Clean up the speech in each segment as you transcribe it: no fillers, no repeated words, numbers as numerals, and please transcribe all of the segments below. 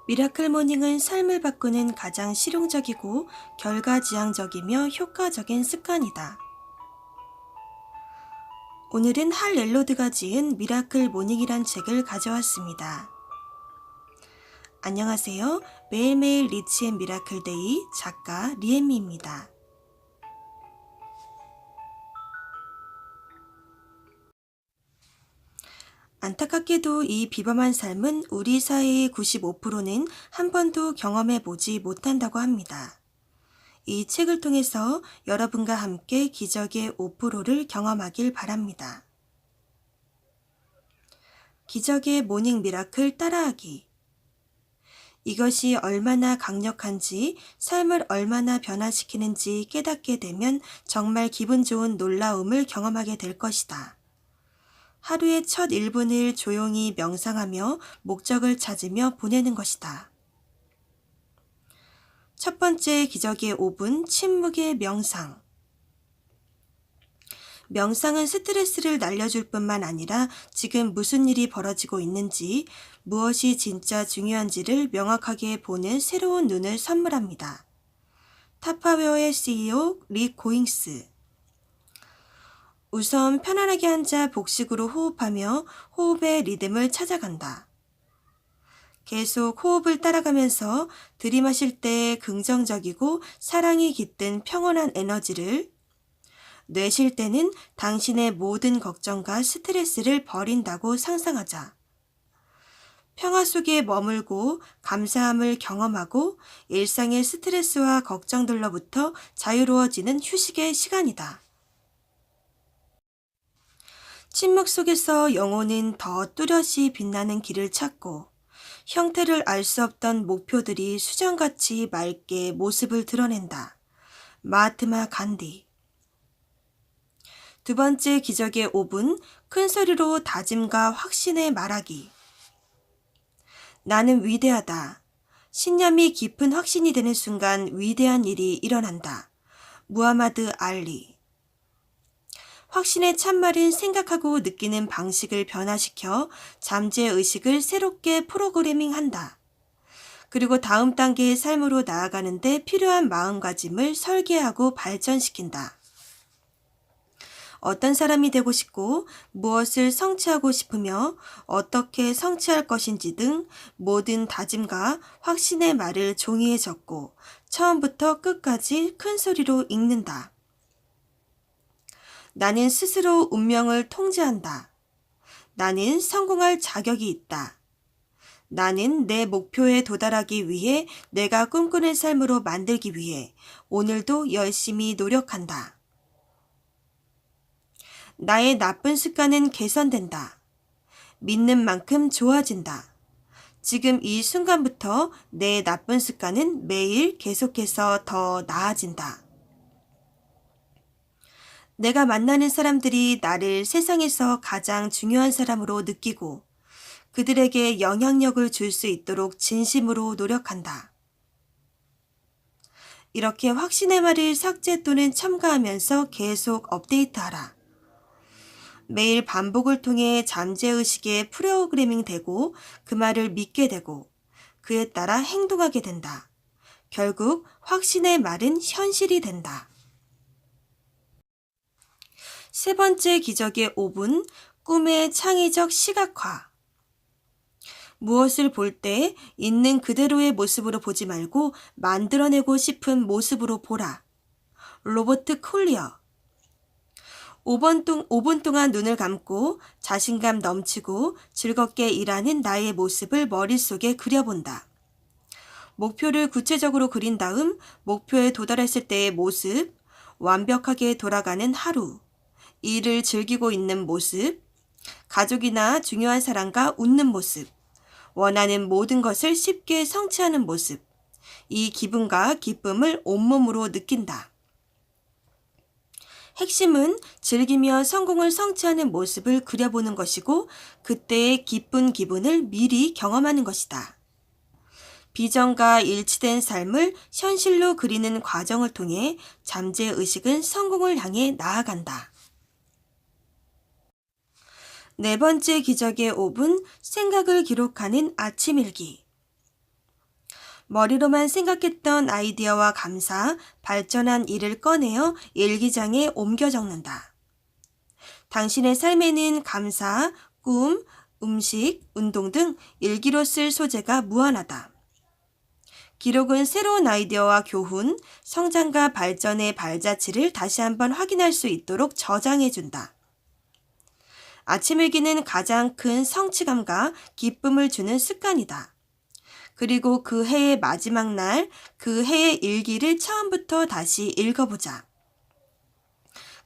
미라클 모닝은 삶을 바꾸는 가장 실용적이고 결과지향적이며 효과적인 습관이다. 오늘은 할 엘로드가 지은 미라클 모닝이란 책을 가져왔습니다. 안녕하세요. 매일매일 리치 앤 미라클 데이 작가 리엠미입니다. 안타깝게도 이 비범한 삶은 우리 사회의 95%는 한 번도 경험해 보지 못한다고 합니다. 이 책을 통해서 여러분과 함께 기적의 5%를 경험하길 바랍니다. 기적의 모닝 미라클 따라하기. 이것이 얼마나 강력한지, 삶을 얼마나 변화시키는지 깨닫게 되면 정말 기분 좋은 놀라움을 경험하게 될 것이다. 하루의 첫 1분을 조용히 명상하며 목적을 찾으며 보내는 것이다. 첫 번째 기적의 5분 침묵의 명상. 명상은 스트레스를 날려줄 뿐만 아니라 지금 무슨 일이 벌어지고 있는지, 무엇이 진짜 중요한지를 명확하게 보는 새로운 눈을 선물합니다. 타파웨어의 CEO 릭 고잉스. 우선 편안하게 앉아 복식으로 호흡하며 호흡의 리듬을 찾아간다. 계속 호흡을 따라가면서 들이마실 때 긍정적이고 사랑이 깃든 평온한 에너지를, 내쉴 때는 당신의 모든 걱정과 스트레스를 버린다고 상상하자. 평화 속에 머물고 감사함을 경험하고 일상의 스트레스와 걱정들로부터 자유로워지는 휴식의 시간이다. 침묵 속에서 영혼은 더 뚜렷이 빛나는 길을 찾고 형태를 알 수 없던 목표들이 수정같이 맑게 모습을 드러낸다. 마하트마 간디. 두 번째 기적의 5분, 큰 소리로 다짐과 확신의 말하기. 나는 위대하다. 신념이 깊은 확신이 되는 순간 위대한 일이 일어난다. 무하마드 알리. 확신의 참말은 생각하고 느끼는 방식을 변화시켜 잠재의식을 새롭게 프로그래밍한다. 그리고 다음 단계의 삶으로 나아가는데 필요한 마음가짐을 설계하고 발전시킨다. 어떤 사람이 되고 싶고 무엇을 성취하고 싶으며 어떻게 성취할 것인지 등 모든 다짐과 확신의 말을 종이에 적고 처음부터 끝까지 큰 소리로 읽는다. 나는 스스로 운명을 통제한다. 나는 성공할 자격이 있다. 나는 내 목표에 도달하기 위해 내가 꿈꾸는 삶으로 만들기 위해 오늘도 열심히 노력한다. 나의 나쁜 습관은 개선된다. 믿는 만큼 좋아진다. 지금 이 순간부터 내 나쁜 습관은 매일 계속해서 더 나아진다. 내가 만나는 사람들이 나를 세상에서 가장 중요한 사람으로 느끼고 그들에게 영향력을 줄 수 있도록 진심으로 노력한다. 이렇게 확신의 말을 삭제 또는 첨가하면서 계속 업데이트하라. 매일 반복을 통해 잠재의식에 프로그래밍 되고 그 말을 믿게 되고 그에 따라 행동하게 된다. 결국 확신의 말은 현실이 된다. 세 번째 기적의 5분, 꿈의 창의적 시각화. 무엇을 볼 때 있는 그대로의 모습으로 보지 말고 만들어내고 싶은 모습으로 보라. 로버트 콜리어. 5분 동안 눈을 감고 자신감 넘치고 즐겁게 일하는 나의 모습을 머릿속에 그려본다. 목표를 구체적으로 그린 다음 목표에 도달했을 때의 모습, 완벽하게 돌아가는 하루, 일을 즐기고 있는 모습, 가족이나 중요한 사람과 웃는 모습, 원하는 모든 것을 쉽게 성취하는 모습, 이 기분과 기쁨을 온몸으로 느낀다. 핵심은 즐기며 성공을 성취하는 모습을 그려보는 것이고 그때의 기쁜 기분을 미리 경험하는 것이다. 비전과 일치된 삶을 현실로 그리는 과정을 통해 잠재의식은 성공을 향해 나아간다. 네 번째 기적의 5분, 생각을 기록하는 아침 일기. 머리로만 생각했던 아이디어와 감사, 발전한 일을 꺼내어 일기장에 옮겨 적는다. 당신의 삶에는 감사, 꿈, 음식, 운동 등 일기로 쓸 소재가 무한하다. 기록은 새로운 아이디어와 교훈, 성장과 발전의 발자취를 다시 한번 확인할 수 있도록 저장해준다. 아침 일기는 가장 큰 성취감과 기쁨을 주는 습관이다. 그리고 그 해의 마지막 날, 그 해의 일기를 처음부터 다시 읽어보자.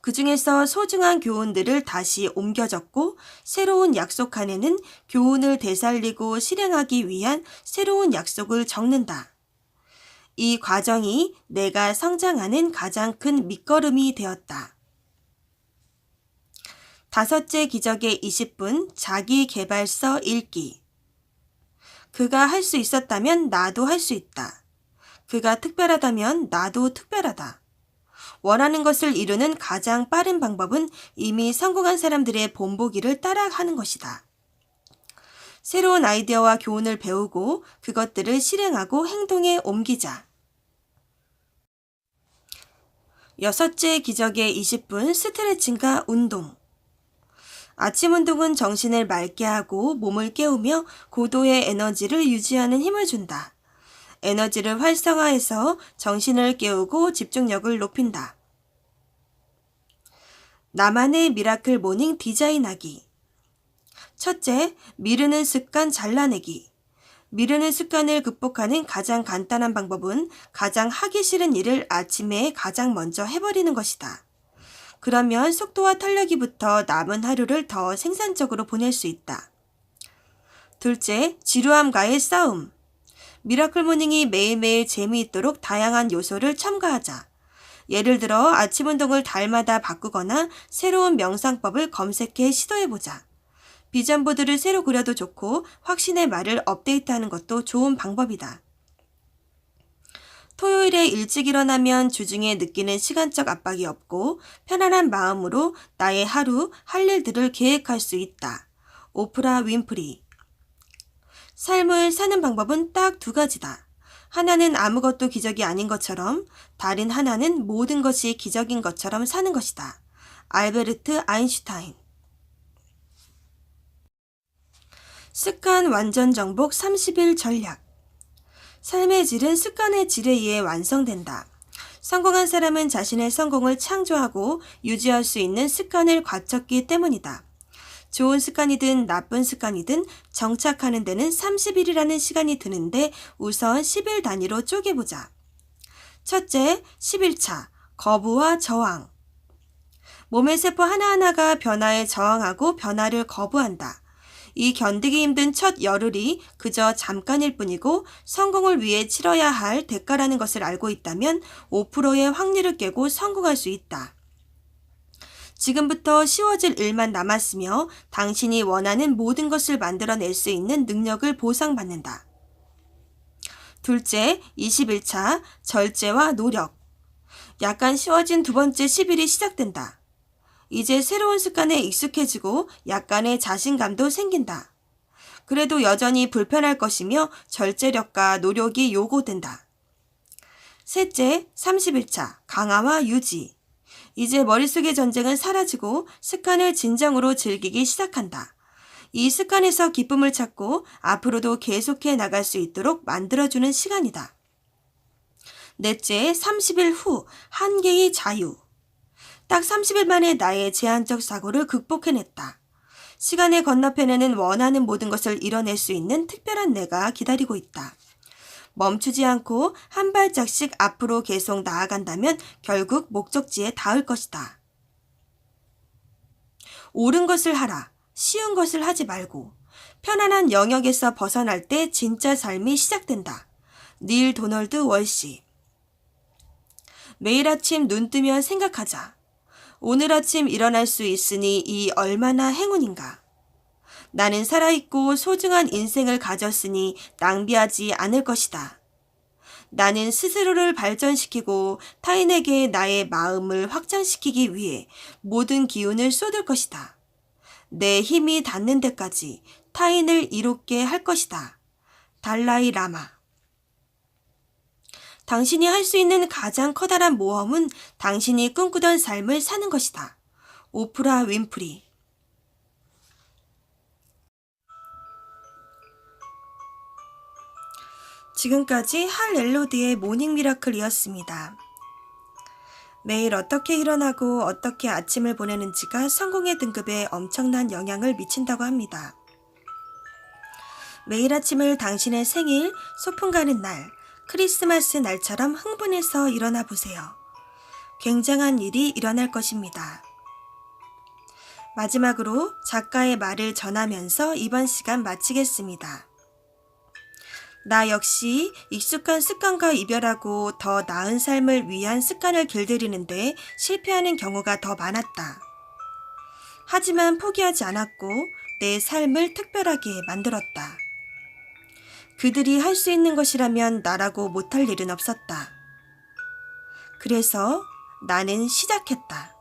그 중에서 소중한 교훈들을 다시 옮겨 적고 새로운 약속 칸에는 교훈을 되살리고 실행하기 위한 새로운 약속을 적는다. 이 과정이 내가 성장하는 가장 큰 밑거름이 되었다. 5째 기적의 20분 자기계발서 읽기. 그가 할 수 있었다면 나도 할 수 있다. 그가 특별하다면 나도 특별하다. 원하는 것을 이루는 가장 빠른 방법은 이미 성공한 사람들의 본보기를 따라하는 것이다. 새로운 아이디어와 교훈을 배우고 그것들을 실행하고 행동에 옮기자. 6째 기적의 20분 스트레칭과 운동. 아침 운동은 정신을 맑게 하고 몸을 깨우며 고도의 에너지를 유지하는 힘을 준다. 에너지를 활성화해서 정신을 깨우고 집중력을 높인다. 나만의 미라클 모닝 디자인하기. 첫째, 미루는 습관 잘라내기. 미루는 습관을 극복하는 가장 간단한 방법은 가장 하기 싫은 일을 아침에 가장 먼저 해버리는 것이다. 그러면 속도와 탄력이 붙어 남은 하루를 더 생산적으로 보낼 수 있다. 둘째, 지루함과의 싸움. 미라클 모닝이 매일매일 재미있도록 다양한 요소를 첨가하자. 예를 들어 아침 운동을 달마다 바꾸거나 새로운 명상법을 검색해 시도해보자. 비전보드를 새로 그려도 좋고 확신의 말을 업데이트하는 것도 좋은 방법이다. 토요일에 일찍 일어나면 주중에 느끼는 시간적 압박이 없고 편안한 마음으로 나의 하루 할 일들을 계획할 수 있다. 오프라 윈프리. 삶을 사는 방법은 딱 2가지다. 하나는 아무것도 기적이 아닌 것처럼, 다른 하나는 모든 것이 기적인 것처럼 사는 것이다. 알베르트 아인슈타인. 습관 완전 정복 30일 전략. 삶의 질은 습관의 질에 의해 완성된다. 성공한 사람은 자신의 성공을 창조하고 유지할 수 있는 습관을 갖췄기 때문이다. 좋은 습관이든 나쁜 습관이든 정착하는 데는 30일이라는 시간이 드는데 우선 10일 단위로 쪼개보자. 첫째, 11차 거부와 저항. 몸의 세포 하나하나가 변화에 저항하고 변화를 거부한다. 이 견디기 힘든 첫 열흘이 그저 잠깐일 뿐이고 성공을 위해 치러야 할 대가라는 것을 알고 있다면 5%의 확률을 깨고 성공할 수 있다. 지금부터 쉬워질 일만 남았으며 당신이 원하는 모든 것을 만들어낼 수 있는 능력을 보상받는다. 둘째, 21차 절제와 노력. 약간 쉬워진 2번째 10일이 시작된다. 이제 새로운 습관에 익숙해지고 약간의 자신감도 생긴다. 그래도 여전히 불편할 것이며 절제력과 노력이 요구된다. 셋째, 31차 강화와 유지. 이제 머릿속의 전쟁은 사라지고 습관을 진정으로 즐기기 시작한다. 이 습관에서 기쁨을 찾고 앞으로도 계속해 나갈 수 있도록 만들어주는 시간이다. 넷째, 30일 후 한계의 자유. 딱 30일 만에 나의 제한적 사고를 극복해냈다. 시간의 건너편에는 원하는 모든 것을 이뤄낼 수 있는 특별한 내가 기다리고 있다. 멈추지 않고 한 발짝씩 앞으로 계속 나아간다면 결국 목적지에 닿을 것이다. 옳은 것을 하라. 쉬운 것을 하지 말고. 편안한 영역에서 벗어날 때 진짜 삶이 시작된다. 닐 도널드 월시. 매일 아침 눈 뜨면 생각하자. 오늘 아침 일어날 수 있으니 이 얼마나 행운인가. 나는 살아있고 소중한 인생을 가졌으니 낭비하지 않을 것이다. 나는 스스로를 발전시키고 타인에게 나의 마음을 확장시키기 위해 모든 기운을 쏟을 것이다. 내 힘이 닿는 데까지 타인을 이롭게 할 것이다. 달라이 라마. 당신이 할 수 있는 가장 커다란 모험은 당신이 꿈꾸던 삶을 사는 것이다. 오프라 윈프리. 지금까지 할 엘로디의 모닝 미라클이었습니다. 매일 어떻게 일어나고 어떻게 아침을 보내는지가 성공의 등급에 엄청난 영향을 미친다고 합니다. 매일 아침을 당신의 생일, 소풍 가는 날, 크리스마스 날처럼 흥분해서 일어나 보세요. 굉장한 일이 일어날 것입니다. 마지막으로 작가의 말을 전하면서 이번 시간 마치겠습니다. 나 역시 익숙한 습관과 이별하고 더 나은 삶을 위한 습관을 길들이는데 실패하는 경우가 더 많았다. 하지만 포기하지 않았고 내 삶을 특별하게 만들었다. 그들이 할 수 있는 것이라면 나라고 못할 일은 없었다. 그래서 나는 시작했다.